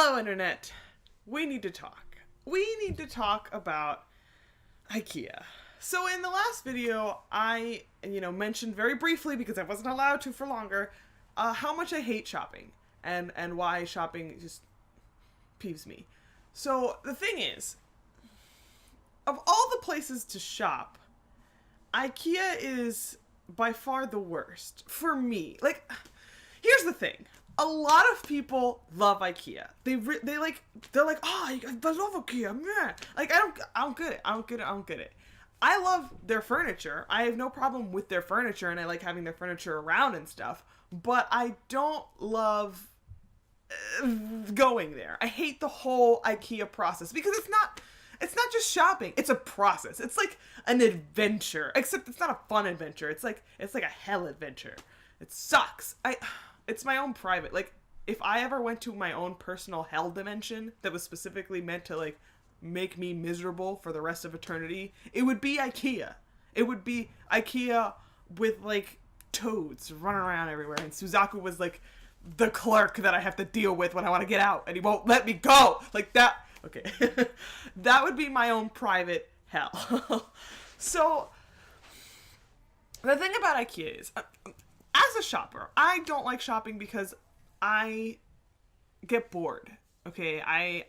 Hello, Internet. We need to talk. We need to talk about IKEA. So in the last video, I, mentioned very briefly, because I wasn't allowed to for longer, how much I hate shopping and why shopping just peeves me. So the thing is, of all the places to shop, IKEA is by far the worst for me. Like, here's the thing. A lot of people love IKEA. They're like, oh, I love IKEA. Meh. Like, I don't get it. I love their furniture. I have no problem with their furniture, and I like having their furniture around and stuff. But I don't love going there. I hate the whole IKEA process because it's not just shopping. It's a process. It's like an adventure, except it's not a fun adventure. It's like a hell adventure. It sucks. It's my own private, like, if I ever went to my own personal hell dimension that was specifically meant to, like, make me miserable for the rest of eternity, it would be IKEA. It would be IKEA with, like, toads running around everywhere, and Suzaku was, like, the clerk that I have to deal with when I want to get out, and he won't let me go! Like, that, okay. That would be my own private hell. So, the thing about IKEA is, as a shopper, I don't like shopping because I get bored. Okay, I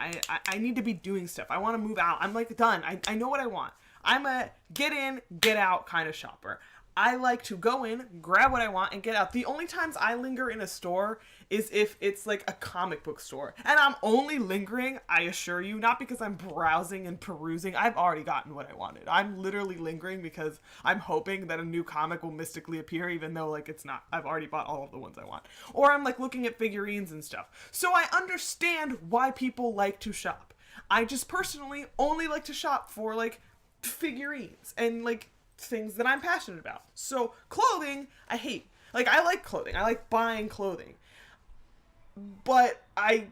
need to be doing stuff. I want to move out. I'm like done. I know what I want. I'm a get in, get out kind of shopper. I like to go in, grab what I want, and get out. The only times I linger in a store is if it's like a comic book store. And I'm only lingering, I assure you, not because I'm browsing and perusing. I've already gotten what I wanted. I'm literally lingering because I'm hoping that a new comic will mystically appear, even though, like, it's not. I've already bought all of the ones I want. Or I'm, like, looking at figurines and stuff. So I understand why people like to shop. I just personally only like to shop for, like, figurines and, like, things that I'm passionate about. So clothing, I hate. Like, I like clothing. I like buying clothing. But I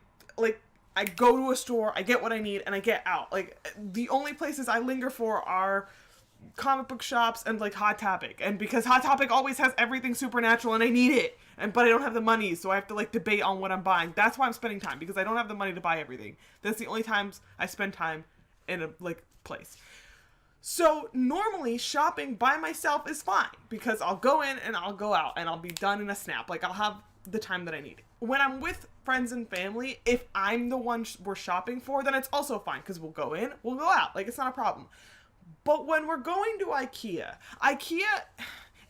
go to a store, I get what I need, and I get out. Like, the only places I linger for are comic book shops and, like, Hot Topic. And because Hot Topic always has everything supernatural and I need it. But I don't have the money, so I have to, like, debate on what I'm buying. That's why I'm spending time, because I don't have the money to buy everything. That's the only times I spend time in a, like, place. So normally shopping by myself is fine because I'll go in and I'll go out and I'll be done in a snap. Like, I'll have the time that I need. When I'm with friends and family, if I'm the one we're shopping for, then it's also fine because we'll go in, we'll go out. Like, it's not a problem. But when we're going to IKEA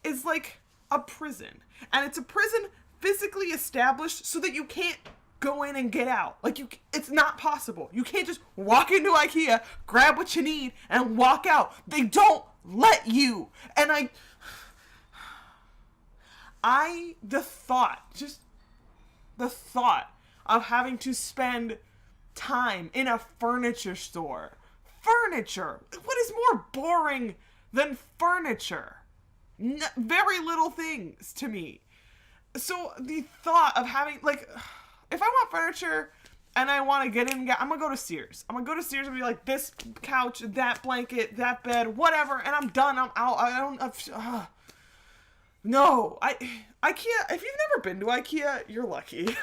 is like a prison, and it's a prison physically established so that you can't go in and get out. Like, it's not possible. You can't just walk into IKEA, grab what you need, and walk out. They don't let you. And the thought of having to spend time in a furniture store. Furniture! What is more boring than furniture? Very little things to me. So the thought of having, like, if I want furniture and I want to get in, I'm going to go to Sears. I'm going to go to Sears and be like, this couch, that blanket, that bed, whatever, and I'm done. I'm out. No, IKEA, if you've never been to IKEA, you're lucky.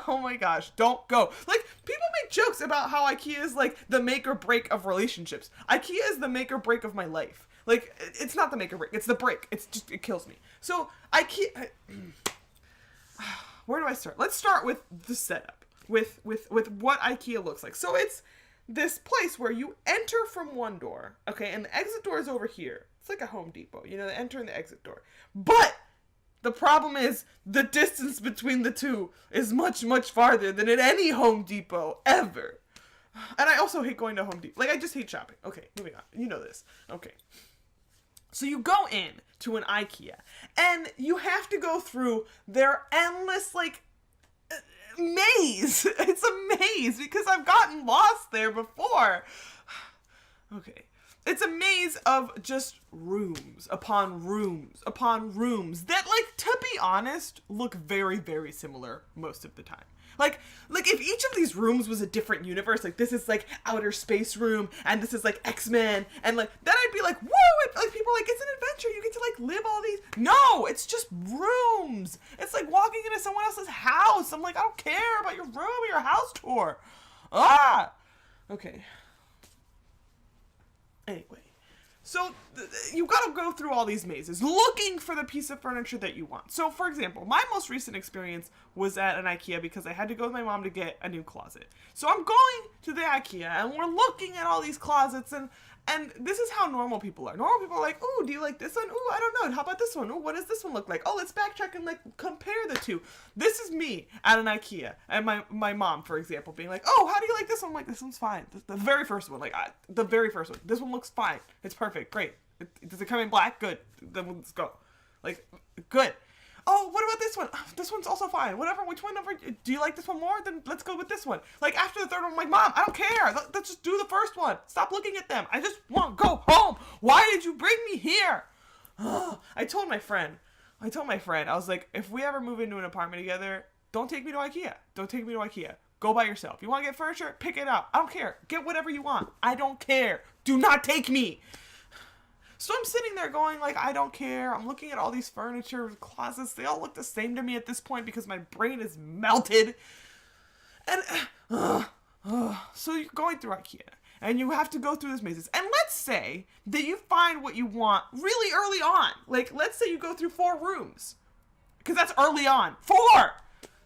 Oh my gosh, don't go. Like, people make jokes about how IKEA is, like, the make or break of relationships. IKEA is the make or break of my life. Like, it's not the make or break, it's the break. It kills me. So, IKEA, where do I start? Let's start with the setup, with what IKEA looks like. So it's this place where you enter from one door, okay, and the exit door is over here. It's like a Home Depot, the enter and the exit door. But the problem is the distance between the two is much, much farther than at any Home Depot ever. And I also hate going to Home Depot. Like, I just hate shopping. Okay, moving on. You know this. Okay. So you go in to an IKEA, and you have to go through their endless, like, maze. It's a maze, because I've gotten lost there before. Okay. It's a maze of just rooms upon rooms upon rooms that, like, to be honest, look very, very similar most of the time. Like if each of these rooms was a different universe, like, this is, like, outer space room, and this is, like, X-Men, and, like, then I'd be like, whoa, like, people are like, it's an adventure, you get to, like, live all these. No, it's just rooms. It's like walking into someone else's house. I'm like, I don't care about your room or your house tour. Ah! Okay. Anyway. So, you gotta go through all these mazes looking for the piece of furniture that you want. So, for example, my most recent experience was at an IKEA because I had to go with my mom to get a new closet. So I'm going to the IKEA and we're looking at all these closets and this is how normal people are. Normal people are like, ooh, do you like this one? Ooh, I don't know. How about this one? Ooh, what does this one look like? Oh, let's backtrack and like compare the two. This is me at an IKEA and my mom, for example, being like, oh, how do you like this one? I'm like, this one's fine. The very first one, the very first one. This one looks fine. It's perfect. Great. Does it come in black? Good. Then let's go. Like, good. Oh, what about this one? Oh, this one's also fine. Whatever, which one over? Do you like this one more? Then let's go with this one. Like, after the third one, I'm like, Mom, I don't care. Let's just do the first one. Stop looking at them. I just want to go home. Why did you bring me here? I told my friend, I was like, if we ever move into an apartment together, don't take me to IKEA. Don't take me to IKEA. Go by yourself. You want to get furniture? Pick it up. I don't care. Get whatever you want. I don't care. Do not take me. So I'm sitting there going like, I don't care. I'm looking at all these furniture closets. They all look the same to me at this point because my brain is melted. And so you're going through IKEA and you have to go through these mazes. And let's say that you find what you want really early on. Like, let's say you go through 4 rooms because that's early on. 4.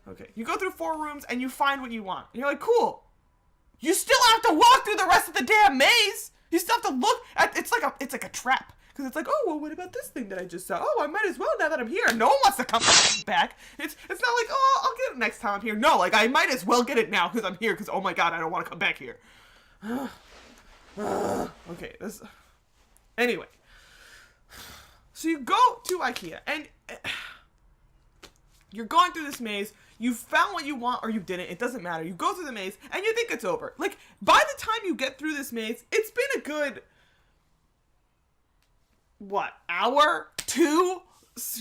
Okay. You go through 4 rooms and you find what you want. And you're like, cool. You still have to walk through the rest of the damn maze. You still have to look at, it's like a trap. Because it's like, oh, well, what about this thing that I just saw? Oh, I might as well now that I'm here. No one wants to come back. It's not like, oh, I'll get it next time I'm here. No, like, I might as well get it now because I'm here because, oh my God, I don't want to come back here. Okay, anyway. So you go to IKEA and you're going through this maze. You found what you want or you didn't. It doesn't matter. You go through the maze and you think it's over. Like, by the time you get through this maze, it's been a good, hour? 2?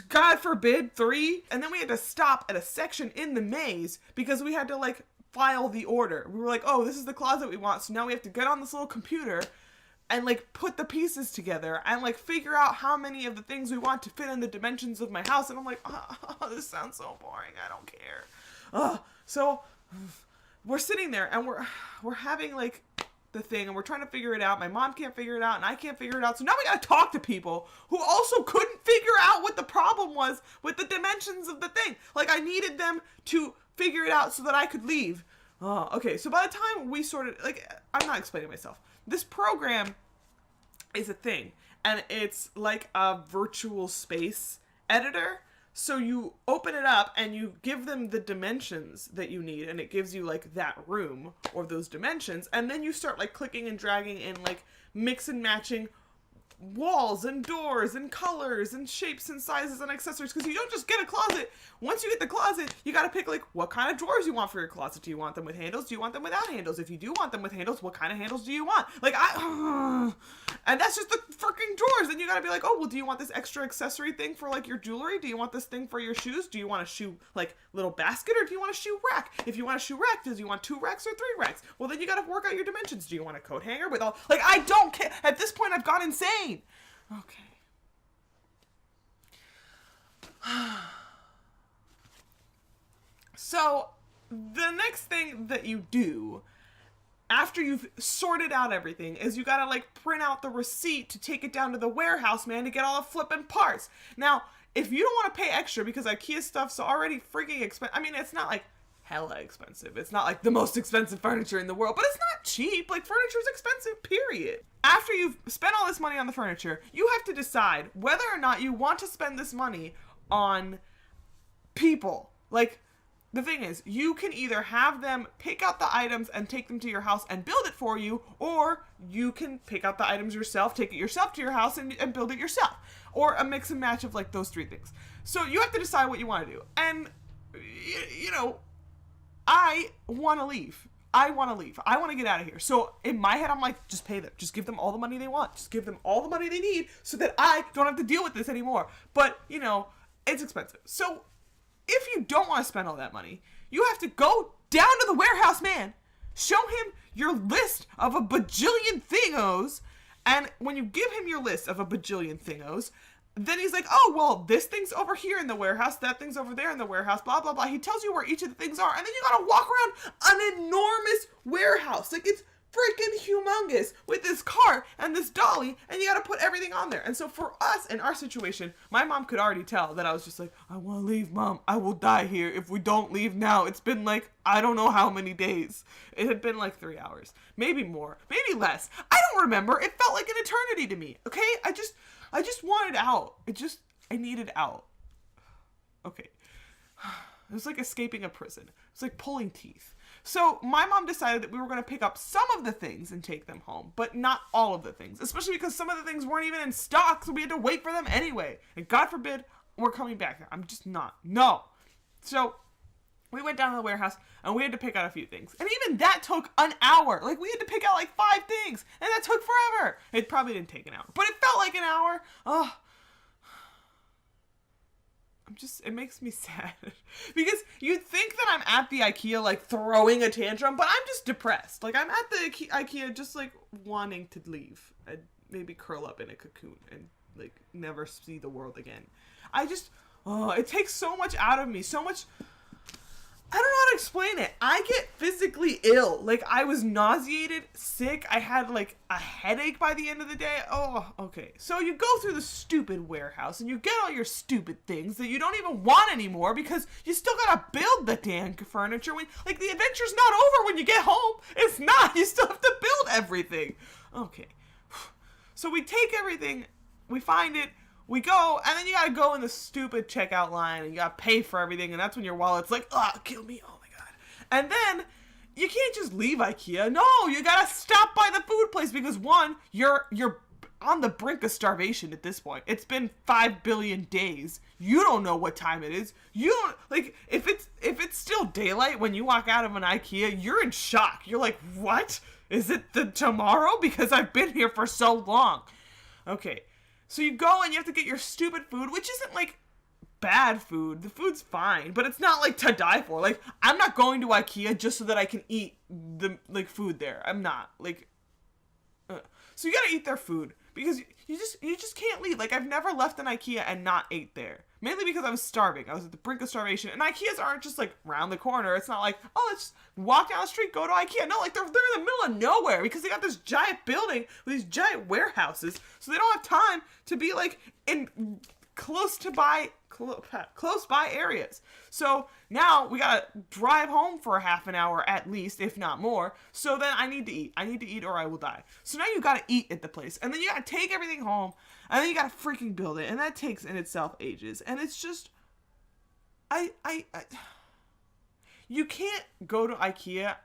God forbid, 3? And then we had to stop at a section in the maze because we had to, like, file the order. We were like, oh, this is the closet we want. So now we have to get on this little computer and, like, put the pieces together and, like, figure out how many of the things we want to fit in the dimensions of my house. And I'm like, oh, this sounds so boring. I don't care. So we're sitting there and we're having, like, the thing and we're trying to figure it out. My mom can't figure it out and I can't figure it out. So now we gotta talk to people who also couldn't figure out what the problem was with the dimensions of the thing. Like, I needed them to figure it out so that I could leave. Okay, so by the time we sorted, like, I'm not explaining myself. This program is a thing, and it's like a virtual space editor. So you open it up and you give them the dimensions that you need, and it gives you like that room or those dimensions, and then you start like clicking and dragging and like mix and matching walls and doors and colors and shapes and sizes and accessories, because you don't just get a closet. Once you get the closet, you got to pick like what kind of drawers you want for your closet. Do you want them with handles? Do you want them without handles? If you do want them with handles, what kind of handles do you want? Like, and that's just the freaking drawers. Then you got to be like, oh, well, do you want this extra accessory thing for like your jewelry? Do you want this thing for your shoes? Do you want a shoe like little basket, or do you want a shoe rack? If you want a shoe rack, do you want 2 racks or 3 racks? Well, then you got to work out your dimensions. Do you want a coat hanger with all, like, I don't care. At this point, I've gone insane. Okay. So, the next thing that you do after you've sorted out everything is you gotta like print out the receipt to take it down to the warehouse, man, to get all the flipping parts. Now, if you don't want to pay extra because IKEA stuff's already freaking expensive, I mean, it's not like hella expensive. It's not like the most expensive furniture in the world, but it's not cheap. Like, furniture's expensive, period. After you've spent all this money on the furniture, you have to decide whether or not you want to spend this money on people. Like, the thing is, you can either have them pick out the items and take them to your house and build it for you, or you can pick out the items yourself, take it yourself to your house and build it yourself. Or a mix and match of like those 3 things. So you have to decide what you want to do. And, you know, I want to leave. I want to get out of here. So in my head, I'm like, just pay them. Just give them all the money they want. Just give them all the money they need so that I don't have to deal with this anymore. But, you know, it's expensive. So if you don't want to spend all that money, you have to go down to the warehouse man, show him your list of a bajillion thingos, and when you give him your list of a bajillion thingos, then he's like, oh, well, this thing's over here in the warehouse, that thing's over there in the warehouse, blah, blah, blah. He tells you where each of the things are, and then you gotta walk around an enormous warehouse. Like, it's freaking humongous with this cart and this dolly, and you gotta put everything on there. And so for us, in our situation, my mom could already tell that I was just like, I want to leave, Mom. I will die here if we don't leave now. It's been like, I don't know how many days. It had been like 3 hours, maybe more, maybe less. I don't remember. It felt like an eternity to me. Okay. I just wanted out. I needed out. Okay. It was like escaping a prison. It was like pulling teeth. So my mom decided that we were going to pick up some of the things and take them home, but not all of the things, especially because some of the things weren't even in stock, so we had to wait for them anyway. And God forbid we're coming back. I'm just not. No. So we went down to the warehouse and we had to pick out a few things. And even that took an hour. Like, we had to pick out like 5 things, and that took forever. It probably didn't take an hour, but it felt like an hour. Oh, it makes me sad because you'd think that I'm at the IKEA like throwing a tantrum, but I'm just depressed. Like, I'm at the IKEA just like wanting to leave and maybe curl up in a cocoon and like never see the world again. It takes so much out of me, so much. I don't know how to explain it. I get physically ill. Like, I was nauseated, sick. I had like a headache by the end of the day. Oh, okay. So you go through the stupid warehouse and you get all your stupid things that you don't even want anymore because you still gotta build the damn furniture. Like, the adventure's not over when you get home. It's not. You still have to build everything. Okay. So we take everything, we find it, we go, and then you gotta go in the stupid checkout line, and you gotta pay for everything, and that's when your wallet's like, kill me, oh my god. And then, you can't just leave IKEA. No, you gotta stop by the food place, because one, you're on the brink of starvation at this point. It's been 5 billion days. You don't know what time it is. You don't, like, if it's still daylight when you walk out of an IKEA, you're in shock. You're like, what? Is it the tomorrow? Because I've been here for so long. Okay. So you go and you have to get your stupid food, which isn't like bad food. The food's fine, but it's not like to die for. Like, I'm not going to IKEA just so that I can eat the like food there. I'm not like. So you gotta eat their food because you just can't leave. Like, I've never left an IKEA and not ate there. Mainly because I was starving. I was at the brink of starvation. And IKEAs aren't just like around the corner. It's not like, oh, let's just walk down the street, go to IKEA. No, like they're in the middle of nowhere because they got this giant building with these giant warehouses. So they don't have time to be like in close by areas. So now we gotta drive home for a half an hour at least, if not more. So then I need to eat. I need to eat or I will die. So now you gotta eat at the place. And then you gotta take everything home. And then you gotta freaking build it. And that takes in itself ages. And it's just... You can't go to IKEA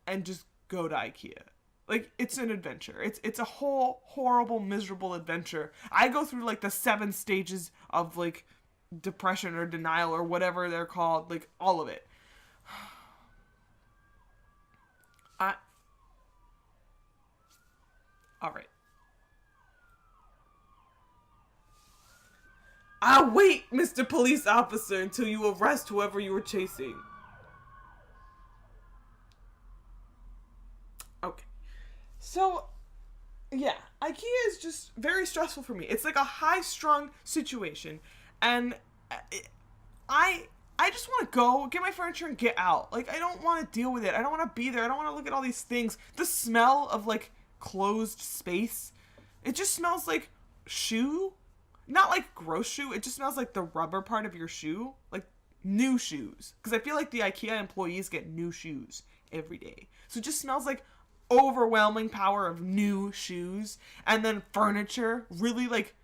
and just go to IKEA. Like, it's an adventure. It's a whole horrible, miserable adventure. I go through, like, the 7 stages of, like, depression or denial or whatever they're called. Like, all of it. Alright. I'll wait, Mr. Police Officer, until you arrest whoever you were chasing. Okay. So, yeah, IKEA is just very stressful for me. It's like a high-strung situation, and I just want to go, get my furniture, and get out. Like, I don't want to deal with it. I don't want to be there. I don't want to look at all these things. The smell of, like, closed space, it just smells like shoe. Not like gross shoe. It just smells like the rubber part of your shoe. Like new shoes. Because I feel like the IKEA employees get new shoes every day. So it just smells like overwhelming power of new shoes. And then furniture. Really like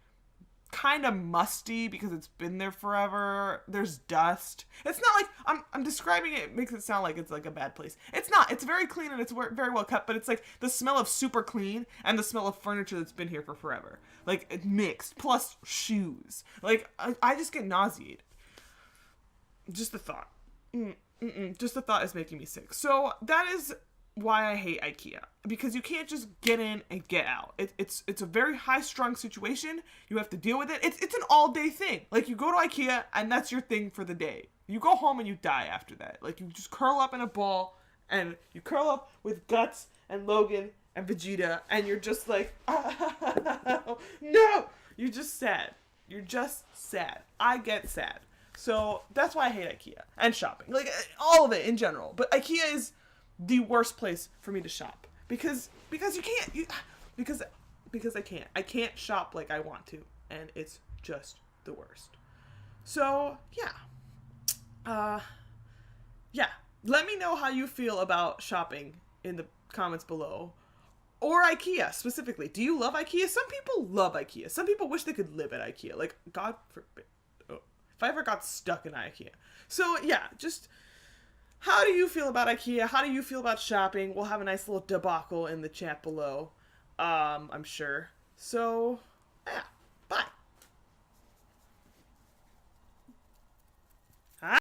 kind of musty because it's been there forever. There's dust. It's not like, I'm describing it, makes it sound like it's like a bad place. It's not. It's very clean and it's very well kept, but it's like the smell of super clean and the smell of furniture that's been here for forever. Like, it mixed, plus shoes. Like, I just get nauseated. Just the thought. Just the thought is making me sick. So, that is why I hate IKEA. Because you can't just get in and get out. It's a very high-strung situation. You have to deal with it. It's an all-day thing. Like, you go to IKEA, and that's your thing for the day. You go home and you die after that. Like, you just curl up in a ball, and you curl up with Guts and Logan and Vegeta, and you're just like, no! You're just sad. You're just sad. I get sad. So, that's why I hate IKEA. And shopping. Like, all of it in general. But IKEA is the worst place for me to shop because you can't because I can't shop like I want to, and it's just the worst. So yeah, let me know how you feel about shopping in the comments below. Or IKEA specifically. Do you love IKEA? Some people love IKEA. Some people wish they could live at IKEA. Like, God forbid. Oh, if I ever got stuck in IKEA. So yeah, just how do you feel about IKEA? How do you feel about shopping? We'll have a nice little debacle in the chat below. I'm sure. So yeah.